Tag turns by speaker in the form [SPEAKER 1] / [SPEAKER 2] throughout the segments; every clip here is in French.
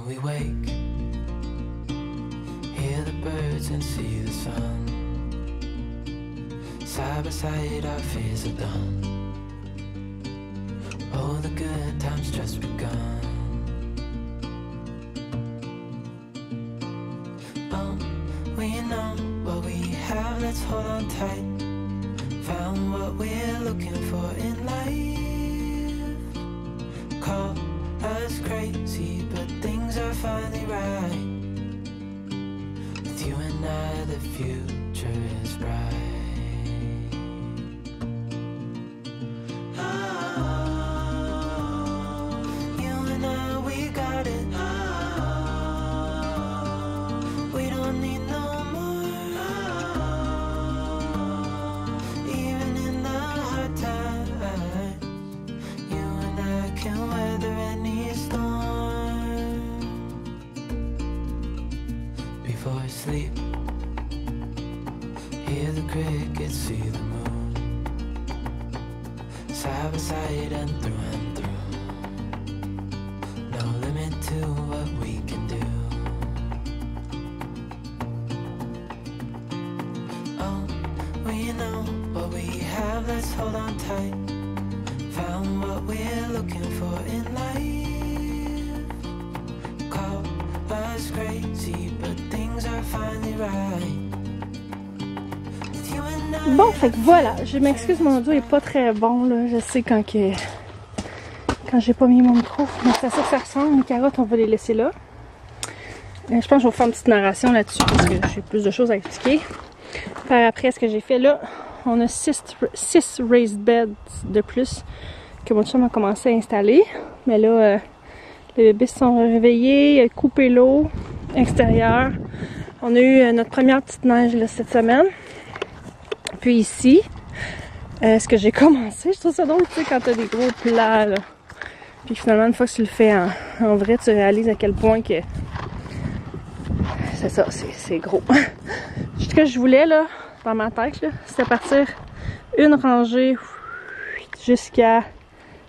[SPEAKER 1] we wake, hear the birds and see the sun. Side by side our fears are done. Oh, the good times just begun. Oh, we know what we have, let's hold on tight. Found what we're looking for in life. Call us crazy, but things are finally right. With you and I, the future is bright. Before I sleep, hear the crickets, see the moon. Side by side and through. No limit to what we can do. Oh, we know what we have, let's hold on tight. Found what we're looking for in life. Call us crazy, but things are finally right.
[SPEAKER 2] Bon, fait que voilà, je m'excuse, mon audio est pas très bon là, je sais quand j'ai pas mis mon micro, mais c'est à ça que ça ressemble. Les carottes, on va les laisser là. Je pense que je vais faire une petite narration là-dessus parce que j'ai plus de choses à expliquer. Par après, ce que j'ai fait là, on a 6 raised beds de plus que mon chum a commencé à installer. Mais là, les bébés se sont réveillés, coupé l'eau extérieure. On a eu notre première petite neige là, cette semaine. Puis ici, ce que j'ai commencé, je trouve ça drôle, tu sais, quand t'as des gros plats, là. Puis finalement, une fois que tu le fais en vrai, tu réalises à quel point que... C'est ça, c'est gros. Ce que je voulais, là, dans ma tête, là, c'était partir une rangée jusqu'à...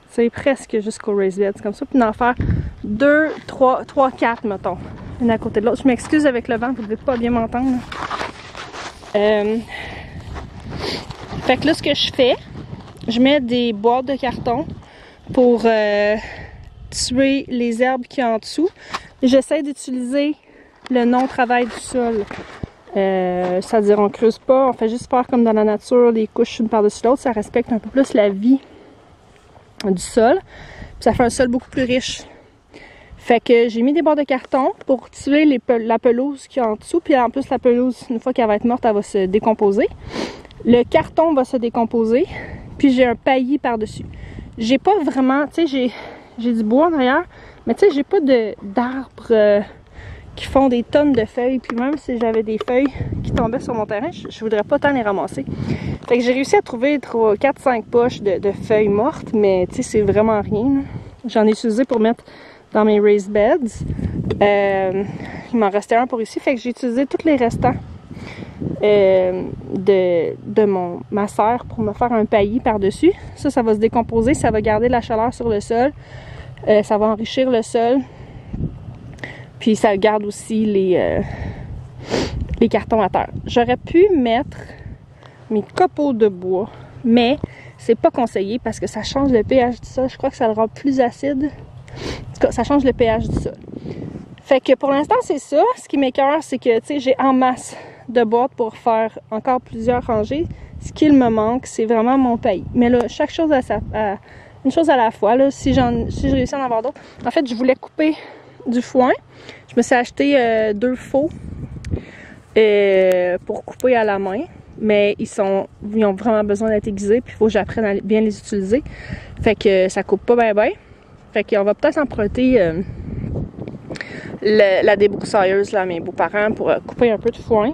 [SPEAKER 2] C'est presque jusqu'au raised bed, comme ça. Puis d'en faire 2, 3, 4, mettons. Une à côté de l'autre. Je m'excuse avec le vent, vous devez pas bien m'entendre. Fait que là, ce que je fais, je mets des boîtes de carton pour tuer les herbes qu'il y a en dessous. J'essaie d'utiliser le non-travail du sol. C'est-à-dire, on creuse pas, on fait juste faire comme dans la nature, les couches une par-dessus l'autre. Ça respecte un peu plus la vie du sol. Puis ça fait un sol beaucoup plus riche. Fait que j'ai mis des boîtes de carton pour tuer la pelouse qu'il y a en dessous. Puis en plus, la pelouse, une fois qu'elle va être morte, elle va se décomposer. Le carton va se décomposer. Puis j'ai un paillis par-dessus. J'ai pas vraiment, tu sais, j'ai du bois derrière. Mais tu sais, j'ai pas d'arbres qui font des tonnes de feuilles. Puis même si j'avais des feuilles qui tombaient sur mon terrain, je voudrais pas tant les ramasser. Fait que j'ai réussi à trouver 4-5 poches de feuilles mortes. Mais tu sais, c'est vraiment rien. J'en ai utilisé pour mettre dans mes raised beds. Il m'en restait un pour ici. Fait que j'ai utilisé tous les restants de ma serre pour me faire un paillis par-dessus. Ça va se décomposer. Ça va garder la chaleur sur le sol. Ça va enrichir le sol. Puis ça garde aussi les cartons à terre. J'aurais pu mettre mes copeaux de bois, mais c'est pas conseillé parce que ça change le pH du sol. Je crois que ça le rend plus acide. En tout cas, ça change le pH du sol. Fait que pour l'instant, c'est ça. Ce qui m'écoeure, c'est que, tu sais, j'ai en masse de boîtes pour faire encore plusieurs rangées. Ce qu'il me manque, c'est vraiment mon paillis. Mais là, chaque chose une chose à la fois. Là, si je réussis à en avoir d'autres. En fait, je voulais couper du foin. Je me suis acheté 2 faux pour couper à la main. Mais ils ont vraiment besoin d'être aiguisés. Puis il faut que j'apprenne à bien les utiliser. Fait que ça coupe pas bien. Fait qu'on va peut-être emprunter la débroussailleuse là, à mes beaux-parents pour couper un peu de foin.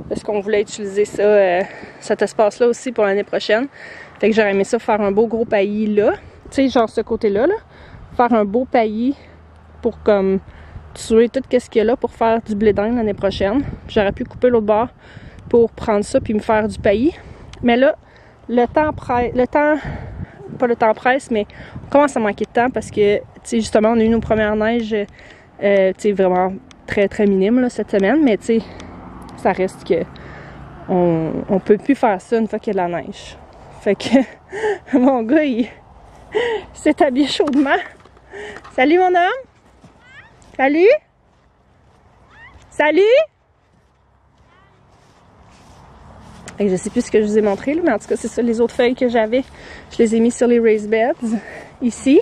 [SPEAKER 2] Parce qu'on voulait utiliser ça, cet espace-là aussi pour l'année prochaine. Fait que j'aurais aimé ça faire un beau gros paillis là. Tu sais, genre ce côté-là. Là. Faire un beau paillis pour comme tuer tout ce qu'il y a là pour faire du blé d'Inde l'année prochaine. J'aurais pu couper l'autre bord pour prendre ça puis me faire du paillis. Mais là, pas le temps presse, mais on commence à manquer de temps parce que, tu sais, justement, on a eu nos premières neiges Tu sais, vraiment très très minime là, cette semaine, mais tu sais, ça reste que on peut plus faire ça une fois qu'il y a de la neige. Fait que mon gars, il s'est habillé chaudement. Salut mon homme! Salut! Salut! Fait que je sais plus ce que je vous ai montré, là, mais en tout cas, c'est ça, les autres feuilles que j'avais, je les ai mis sur les raised beds, ici.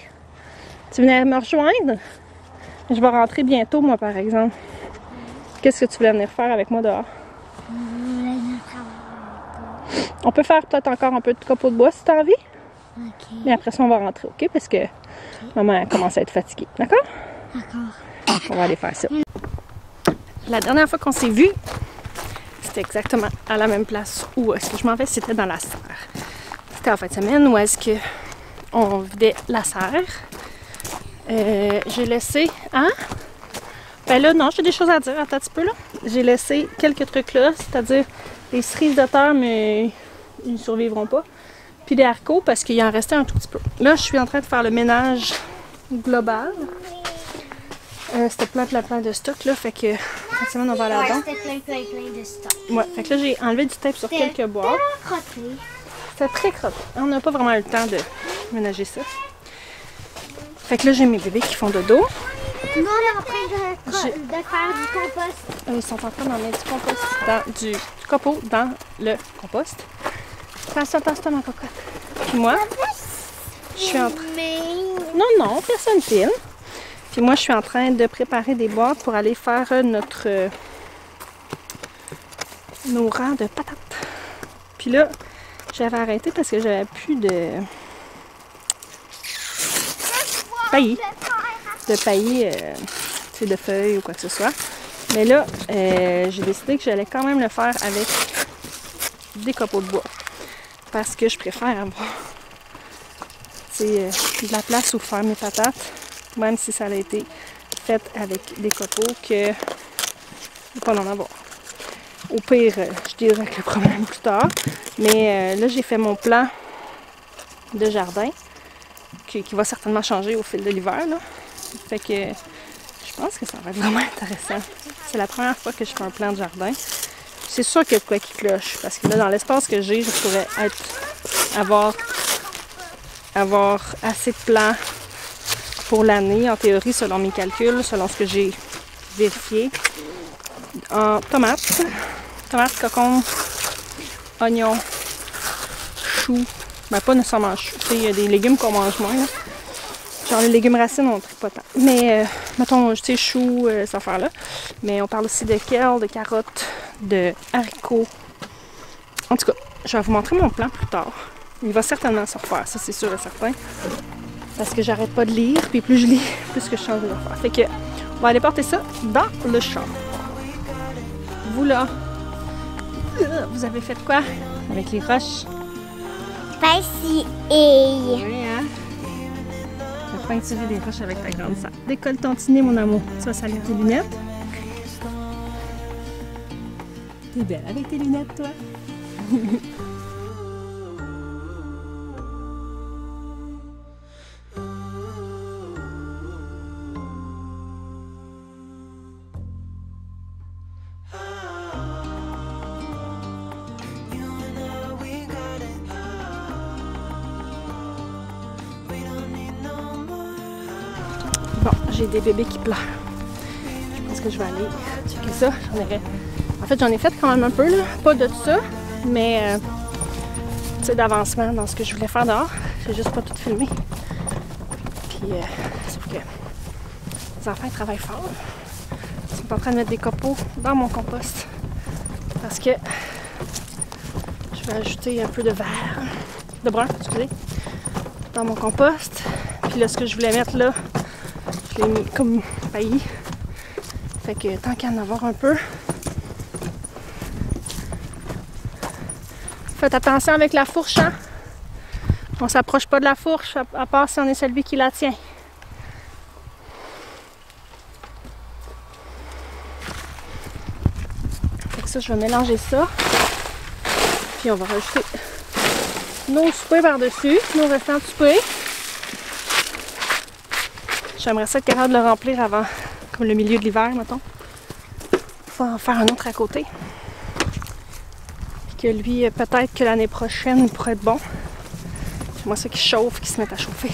[SPEAKER 2] Tu venais me rejoindre? Je vais rentrer bientôt, moi, par exemple. Qu'est-ce que tu voulais venir faire avec moi dehors? On peut faire peut-être encore un peu de copeaux de bois si tu as envie.
[SPEAKER 3] Ok.
[SPEAKER 2] Mais après ça, on va rentrer, OK? Parce que maman elle commence à être fatiguée. D'accord?
[SPEAKER 3] D'accord.
[SPEAKER 2] On va aller faire ça. La dernière fois qu'on s'est vus, c'était exactement à la même place où est-ce que je m'en vais, c'était dans la serre. C'était en fin de semaine où est-ce que on vidait la serre. J'ai laissé... Hein? Ben là, non, j'ai des choses à dire. Attends un petit peu, là. J'ai laissé quelques trucs là, c'est-à-dire les cerises de terre, mais ils ne survivront pas. Puis les haricots, parce qu'il en restait un tout petit peu. Là, je suis en train de faire le ménage global. C'était plein de stock, là. Fait que, cette semaine, on va aller là-dedans.
[SPEAKER 3] C'était plein de stock.
[SPEAKER 2] Ouais, fait que là, j'ai enlevé du tape sur quelques boîtes. C'était très crotté. On n'a pas vraiment eu le temps de ménager ça. Fait que là, j'ai mes bébés qui font dodo.
[SPEAKER 3] Nous, on est en train de faire du compost.
[SPEAKER 2] Ils sont en train d'en mettre du compost du copeau dans le compost. Attention, ma cocotte. Puis moi, je suis en train... Non, personne filme. Puis moi, je suis en train de préparer des boîtes pour aller faire nos rangs de patates. Puis là, j'avais arrêté parce que j'avais plus de paillis. De paillis, de feuilles ou quoi que ce soit. Mais là, j'ai décidé que j'allais quand même le faire avec des copeaux de bois. Parce que je préfère avoir de la place où faire mes patates, même si ça a été fait avec des copeaux, que de pas en avoir. Au pire, je dirais que le problème plus tard. Mais là, j'ai fait mon plan de jardin qui va certainement changer au fil de l'hiver. Fait que je pense que ça va être vraiment intéressant. C'est la première fois que je fais un plan de jardin. C'est sûr qu'il y a de quoi qui cloche. Parce que là, dans l'espace que j'ai, je pourrais avoir assez de plants pour l'année, en théorie, selon mes calculs, selon ce que j'ai vérifié. En tomates, cocombes, oignons, choux. Ben, pas nécessairement choux. Il y a des légumes qu'on mange moins. Là. Genre les légumes racines, on ne tripe pas tant. Mais, mettons, tu sais, choux, cette affaire-là. Mais on parle aussi de kale, de carottes, de haricots. En tout cas, je vais vous montrer mon plan plus tard. Il va certainement se refaire, ça c'est sûr et certain. Parce que j'arrête pas de lire, puis plus je lis, plus que je change de faire. Fait que, on va aller porter ça dans le champ. Vous là, vous avez fait quoi avec les roches?
[SPEAKER 3] Spicy
[SPEAKER 2] Oui, hein? Tu vas peinturer des roches avec ta grande salle. Décolle ton nez, mon amour. Tu vas salir tes lunettes. T'es belle avec tes lunettes, toi. Bon, j'ai des bébés qui pleurent. Je pense que je vais aller checker ça. En fait, j'en ai fait quand même un peu, là. Pas de tout ça, mais tu sais, d'avancement dans ce que je voulais faire dehors. J'ai juste pas tout filmé. Puis, sauf que les enfants, ils travaillent fort. Ils sont en train de mettre des copeaux dans mon compost. Parce que je vais ajouter un peu de vert, de brun, excusez, dans mon compost. Puis là, ce que je voulais mettre là, je l'ai mis comme paillis. Fait que tant qu'à en avoir un peu. Faites attention avec la fourche, hein? On s'approche pas de la fourche, à part si on est celui qui la tient. Fait que ça, je vais mélanger ça. Puis on va rajouter nos soupers par-dessus, nos restants de soupers. J'aimerais ça être capable de le remplir avant comme le milieu de l'hiver, mettons. On va en faire un autre à côté. Puis que lui, peut-être que l'année prochaine, il pourrait être bon. J'aimerais ça qu'il chauffe, qu'il se mette à chauffer.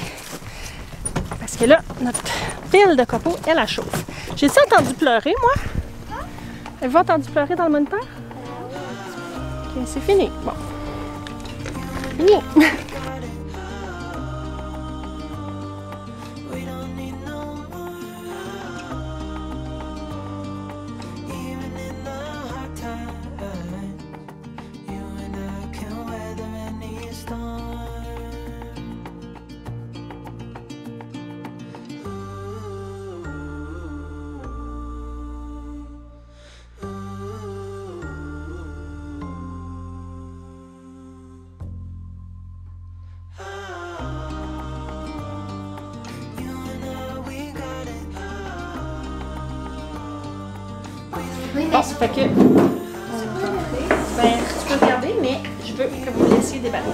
[SPEAKER 2] Parce que là, notre pile de copeaux, elle chauffe. J'ai-tu entendu pleurer, moi? Avez-vous entendu pleurer dans le moniteur? Ok, c'est fini. Bon. Fini. Bon, ça fait que... Ben, tu peux regarder, mais je veux que vous me laissiez déballer.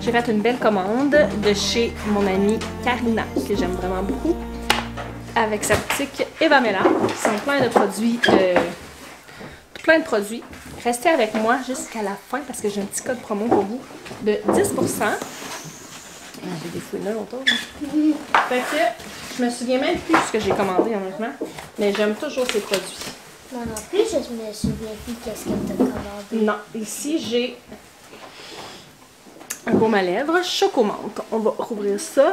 [SPEAKER 2] J'ai fait une belle commande de chez mon amie Karina, que j'aime vraiment beaucoup, avec sa boutique Evamela. Ils sont plein de produits, Restez avec moi jusqu'à la fin parce que j'ai un petit code promo pour vous de 10%. J'ai des fouines là autour. Fait que je me souviens même plus ce que j'ai commandé honnêtement, mais j'aime toujours ces produits.
[SPEAKER 3] Moi non plus, je me souviens plus qu'est-ce que tu as commandé.
[SPEAKER 2] Non, ici j'ai un baume à lèvres, chocomante. On va rouvrir ça.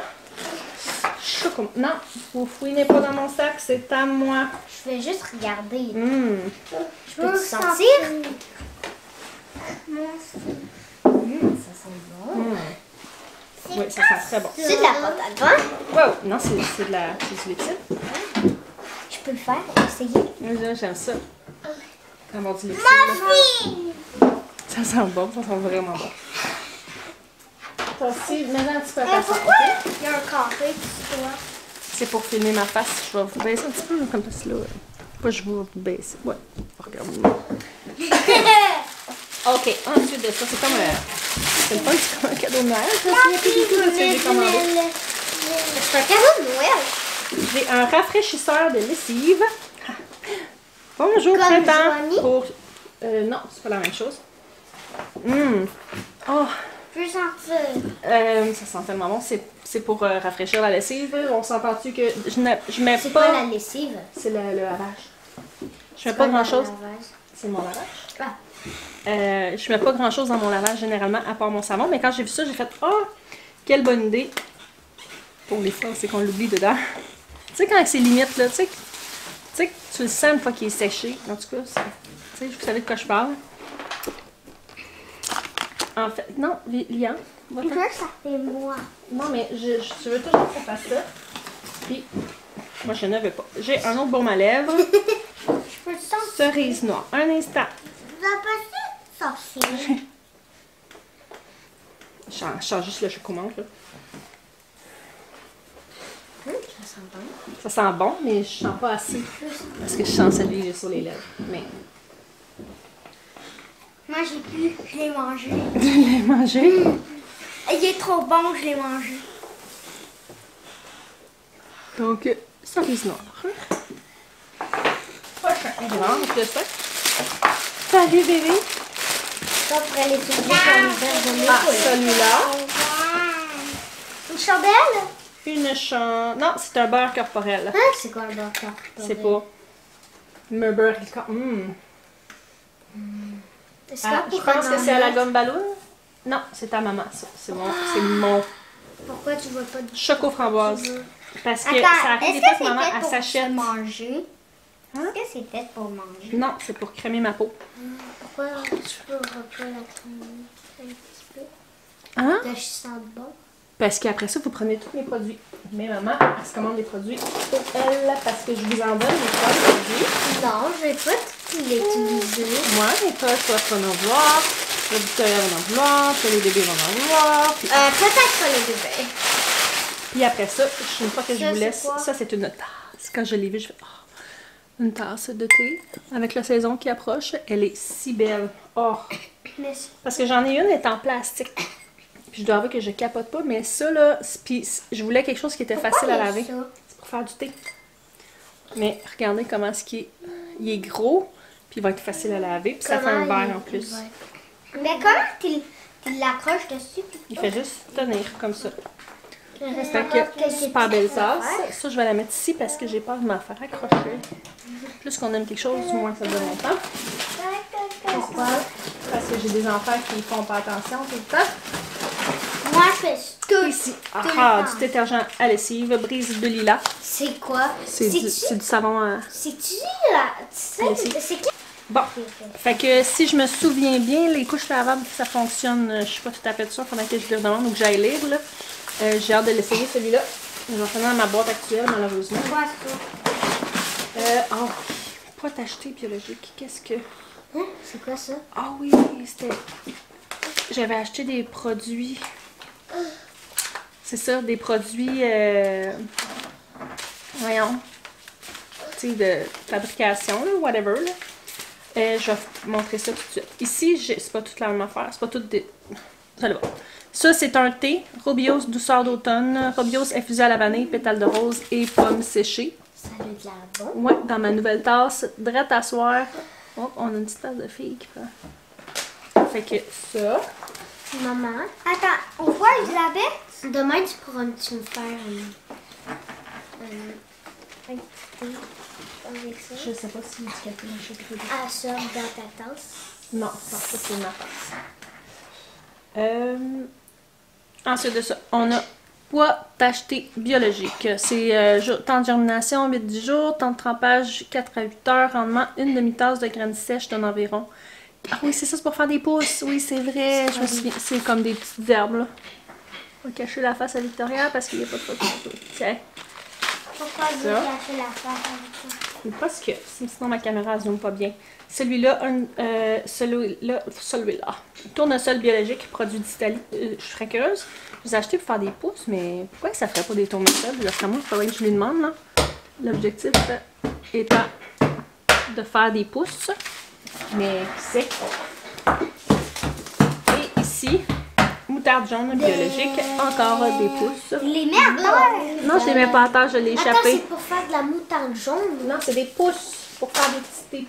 [SPEAKER 2] Chocomante. Non, vous fouinez pas dans mon sac, c'est à moi.
[SPEAKER 3] Je vais juste regarder.
[SPEAKER 2] Je
[SPEAKER 3] peux te sentir? Ça sent bon.
[SPEAKER 2] Oui, ça sent très bon.
[SPEAKER 3] C'est de la pâte à pain?
[SPEAKER 2] Wow, non, c'est du lipstick.
[SPEAKER 3] Je peux le faire, essayer.
[SPEAKER 2] J'aime ça. Avoir du lipstick.
[SPEAKER 3] Fille!
[SPEAKER 2] Ça sent bon, ça sent vraiment bon. Toi aussi, maintenant un petit peu à ta
[SPEAKER 3] Pourquoi il y a un carré sur toi?
[SPEAKER 2] C'est pour filmer ma face. Je vais vous baisser un petit peu comme ça. Là. Pas je vais vous baisser. Ouais, regarde-moi. Ok, ensuite de ça, c'est comme c'est pas comme un cadeau de Noël. Je me souviens plus du tout de ce que j'ai commandé.
[SPEAKER 3] C'est un cadeau de Noël.
[SPEAKER 2] J'ai un rafraîchisseur de lessive. Bonjour,
[SPEAKER 3] Comme
[SPEAKER 2] printemps.
[SPEAKER 3] Joanie?
[SPEAKER 2] Pour... non, c'est pas la même chose. Oh,
[SPEAKER 3] Je veux sentir.
[SPEAKER 2] ça sent tellement bon. C'est pour rafraîchir la lessive. On s'entend-tu que je mets
[SPEAKER 3] C'est
[SPEAKER 2] pas...
[SPEAKER 3] pas la lessive.
[SPEAKER 2] C'est le lavage. Je mets pas grand-chose. C'est mon lavage.
[SPEAKER 3] Ah.
[SPEAKER 2] Je mets pas grand-chose dans mon lavage généralement, à part mon savon. Mais quand j'ai vu ça, j'ai fait « Oh, quelle bonne idée! » Pour les fois, c'est qu'on l'oublie dedans. Tu sais, quand c'est limite, là, tu sais que tu le sens une fois qu'il est séché. En tout cas, tu sais, vous savez de quoi je parle. En fait, non, Lian,
[SPEAKER 3] Je veux que ça fait moi.
[SPEAKER 2] non, mais tu veux toujours qu'on fasse ça. Puis, moi, je ne veux pas. J'ai un autre baume à lèvres.
[SPEAKER 3] Je peux le sentir.
[SPEAKER 2] Cerise noire. Un instant.
[SPEAKER 3] Tu vas passer sorcier.
[SPEAKER 2] Je change juste le chocomante, là.
[SPEAKER 3] Ça sent bon.
[SPEAKER 2] Ça sent bon, mais je sens pas assez. Parce que je sens celui que j'ai sur les lèvres. Mais.
[SPEAKER 3] Moi, j'ai plus. Je l'ai mangé.
[SPEAKER 2] Tu l'as mangé?
[SPEAKER 3] Il est trop bon, je l'ai mangé.
[SPEAKER 2] Donc, cerise noire. Prochain. On va rentrer ça. Salut, bébé.
[SPEAKER 3] Ça pourrait les tourner sur les verres de
[SPEAKER 2] Ah, celui-là.
[SPEAKER 3] Une chandelle?
[SPEAKER 2] Une chandelle. Non, c'est un beurre corporel.
[SPEAKER 3] Hein? C'est quoi le beurre corporel?
[SPEAKER 2] C'est pas. Me beurre.
[SPEAKER 3] Est-ce qu'on
[SPEAKER 2] Je
[SPEAKER 3] pourrait
[SPEAKER 2] pense que
[SPEAKER 3] en
[SPEAKER 2] c'est à la
[SPEAKER 3] mettre?
[SPEAKER 2] gomme ballon. Non, c'est ta maman, ça. C'est mon
[SPEAKER 3] Pourquoi tu veux pas de
[SPEAKER 2] choco framboise. Parce que
[SPEAKER 3] Attends,
[SPEAKER 2] ça arrive des
[SPEAKER 3] est-ce
[SPEAKER 2] fois
[SPEAKER 3] que
[SPEAKER 2] que
[SPEAKER 3] c'est
[SPEAKER 2] maman,
[SPEAKER 3] fait
[SPEAKER 2] elle
[SPEAKER 3] pour
[SPEAKER 2] s'achète.
[SPEAKER 3] manger?
[SPEAKER 2] Hein?
[SPEAKER 3] Est-ce que c'est fait pour manger?
[SPEAKER 2] Non, c'est pour crémer ma peau.
[SPEAKER 3] Pourquoi tu peux pas la tourner un petit peu?
[SPEAKER 2] Hein?
[SPEAKER 3] Que je sente bon.
[SPEAKER 2] Parce qu'après ça, vous prenez tous mes produits. Mais maman, elle se commande des produits pour elle parce que je vous en donne des produits.
[SPEAKER 3] Non, je vais pas tout l'utiliser.
[SPEAKER 2] Moi, mais toi tu vas en vouloir. Le Victoria va en vouloir. Toi, les bébés vont en vouloir. Puis,
[SPEAKER 3] Peut-être pas les bébés.
[SPEAKER 2] puis après ça, une fois que je
[SPEAKER 3] Ça,
[SPEAKER 2] vous
[SPEAKER 3] c'est
[SPEAKER 2] laisse,
[SPEAKER 3] quoi?
[SPEAKER 2] ça c'est une tasse. Quand je l'ai vue, je fais une tasse de thé avec la saison qui approche. Elle est si belle. Oh!
[SPEAKER 3] Mais
[SPEAKER 2] Parce que j'en ai une, elle est en plastique. Puis je dois avouer que je capote pas, mais ça là, puis je voulais quelque chose qui était facile à laver.
[SPEAKER 3] ça?
[SPEAKER 2] C'est pour faire du thé. Mais regardez comment il est gros, puis il va être facile à laver, puis ça fait un verre en plus.
[SPEAKER 3] Mais comment tu l'accroches dessus?
[SPEAKER 2] Il fait juste tenir comme ça.
[SPEAKER 3] Fait
[SPEAKER 2] que super belle tasse. Ça, je vais la mettre ici parce que j'ai peur de m'en faire accrocher. Plus qu'on aime quelque chose, moins ça dure longtemps. Pourquoi? Parce que j'ai des enfants qui font pas attention tout le temps.
[SPEAKER 3] Moi, je fais tout.
[SPEAKER 2] Ici, du détergent à lessive, brise de lilas.
[SPEAKER 3] C'est quoi?
[SPEAKER 2] C'est du savon à...
[SPEAKER 3] C'est-tu là? C'est qui?
[SPEAKER 2] Bon, fait que si je me souviens bien, les couches lavables, ça fonctionne, je suis pas tout à fait sûre, pendant que je les redemande ou que j'aille lire, là. J'ai hâte de l'essayer, celui-là. Je vais en faire dans ma boîte actuelle, malheureusement.
[SPEAKER 3] Quoi, ça?
[SPEAKER 2] Pas t'acheter biologique, qu'est-ce que...
[SPEAKER 3] Hein? C'est quoi ça?
[SPEAKER 2] Ah oui, c'était... J'avais acheté des produits... C'est ça, des produits... Voyons. Tu sais, de fabrication, là, whatever, là. Je vais montrer ça tout de suite. Ici, c'est pas toute la même affaire. C'est pas tout des... Ça va. Ça, c'est un thé. Robios douceur d'automne. Robios infusé à la vanille, pétales de rose et pommes séchées.
[SPEAKER 3] Ça a de la bonne.
[SPEAKER 2] Ouais, dans ma nouvelle tasse. Drette à soir. Oh, on a une petite tasse de fille qui fait. Fait que ça.
[SPEAKER 3] Maman. Attends, on voit Elisabeth? Demain, tu pourras me faire un petit thé avec ça.
[SPEAKER 2] Je sais pas si du café dans chaque produit.
[SPEAKER 3] Ah, ça, dans ta tasse?
[SPEAKER 2] Non, ça c'est ma tasse. Ensuite de ça, on a pois tacheté biologique. C'est temps de germination, 8-10 jours, temps de trempage, 4 à 8 heures, rendement, une demi-tasse de graines sèches donne environ. Ah oui, c'est ça, c'est pour faire des pousses. Oui, c'est vrai, je me souviens. C'est comme des petites herbes, là. On va cacher la face à Victoria parce qu'il n'y a pas de photo. Tiens.
[SPEAKER 3] Pourquoi vous cachez la face avec ça?
[SPEAKER 2] Parce que sinon ma caméra ne zoome pas bien. Celui-là, celui-là. Tournesol biologique, produit d'Italie. Je suis très curieuse. Je les ai achetés pour faire des pousses, mais pourquoi ça ne ferait pas des tournesols? D'après moi, il faudrait que je lui demande, là. L'objectif étant de faire des pousses. Mais qui sait? Et ici, moutarde jaune biologique, encore des pousses.
[SPEAKER 3] Les mets à terre?
[SPEAKER 2] Non, je les mets pas à terre, je l'ai échappé.
[SPEAKER 3] Attends, c'est pour faire de la moutarde jaune?
[SPEAKER 2] Non, c'est des pousses pour faire des petits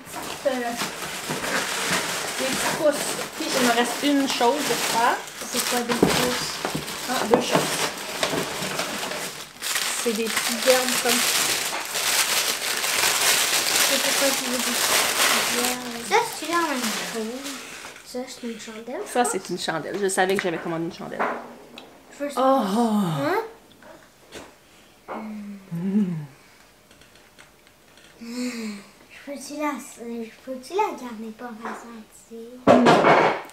[SPEAKER 2] pousses. Puis il me reste une chose de faire.
[SPEAKER 3] C'est quoi des pousses?
[SPEAKER 2] Ah, deux choses. C'est des petites herbes comme
[SPEAKER 3] C'est pourquoi tu veux des petites herbes? Ça, c'est là en même chose. Ça, c'est une chandelle?
[SPEAKER 2] ça, c'est une chandelle. Je savais que j'avais commandé une chandelle.
[SPEAKER 3] First
[SPEAKER 2] Oh!
[SPEAKER 3] Hein? Je peux-tu la garder pas ressentir?
[SPEAKER 2] Non.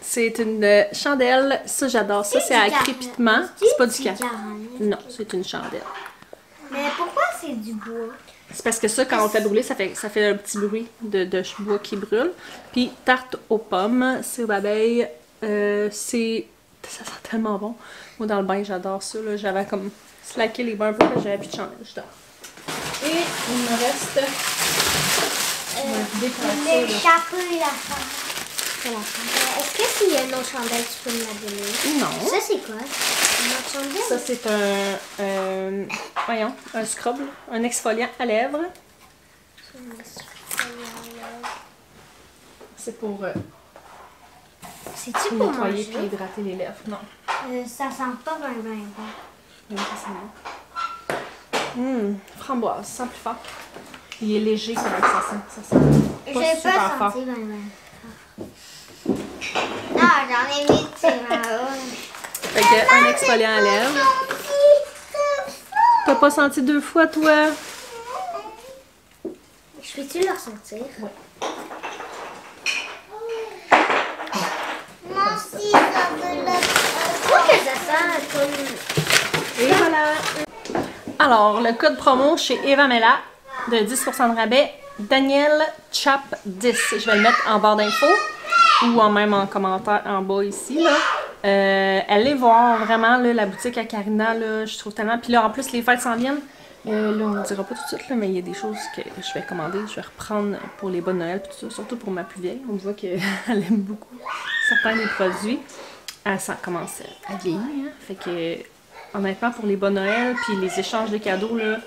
[SPEAKER 2] C'est une chandelle. Ça, j'adore. Ça, c'est à crépitement. C'est pas du café. Non, c'est une chandelle.
[SPEAKER 3] Mais pourquoi c'est du bois?
[SPEAKER 2] C'est parce que ça, quand on le fait brûler, ça fait un petit bruit de bois qui brûle. Puis tarte aux pommes, sirop d'abeille, ça sent tellement bon. Moi, dans le bain, j'adore ça. J'avais comme slacké les bains un peu, parce que j'avais plus de chandelle. J'adore. Et il me reste...
[SPEAKER 3] L'échappée, la chandelle. Est-ce que s'il y a une autre chandelle, tu peux me la donner?
[SPEAKER 2] Non.
[SPEAKER 3] Ça, c'est quoi? Une autre chandelle?
[SPEAKER 2] Ça, c'est un scrub, un exfoliant à lèvres. C'est pour
[SPEAKER 3] C'est-tu pour
[SPEAKER 2] nettoyer
[SPEAKER 3] manger?
[SPEAKER 2] et hydrater les lèvres. Non.
[SPEAKER 3] Ça sent pas bien bon.
[SPEAKER 2] Oui, ça sent bon. Framboise, sans plus fort. Il est léger comme ça sent. Ça sent pas
[SPEAKER 3] J'ai
[SPEAKER 2] super
[SPEAKER 3] pas
[SPEAKER 2] fort.
[SPEAKER 3] senti bien Non, j'en ai mis sur ma
[SPEAKER 2] Fait que un exfoliant à lèvres. T'as pas senti deux fois, toi?
[SPEAKER 3] Je peux-tu le ressentir?
[SPEAKER 2] Oui.
[SPEAKER 3] Je trouve que ça sent comme...
[SPEAKER 2] Et voilà! Alors, le code promo chez Eva Mella de 10% de rabais, Daniel Chap 10. Je vais le mettre en barre d'infos ou même en commentaire en bas ici. Là. Allez voir vraiment là, la boutique à Karina, là, je trouve tellement. Puis là, en plus, les fêtes s'en viennent. Là, on ne dira pas tout de suite, là, mais il y a des choses que je vais commander. Je vais reprendre pour les bonnes Noël, tout ça, surtout pour ma plus vieille. On voit qu'elle aime beaucoup certains des produits. Elle commence à vieillir. Hein? Fait que honnêtement, pour les bas Noël puis les échanges de cadeaux, là,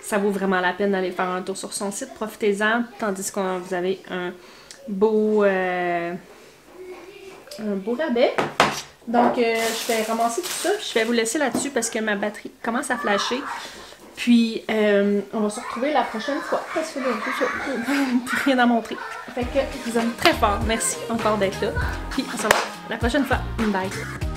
[SPEAKER 2] ça vaut vraiment la peine d'aller faire un tour sur son site. Profitez-en, tandis que vous avez un beau rabais. Donc, je vais ramasser tout ça. Je vais vous laisser là-dessus parce que ma batterie commence à flasher. Puis, on va se retrouver la prochaine fois parce que là, je n'ai plus rien à montrer. Fait que je vous aime très fort. Merci encore d'être là. Puis, on se revoit la prochaine fois. Bye!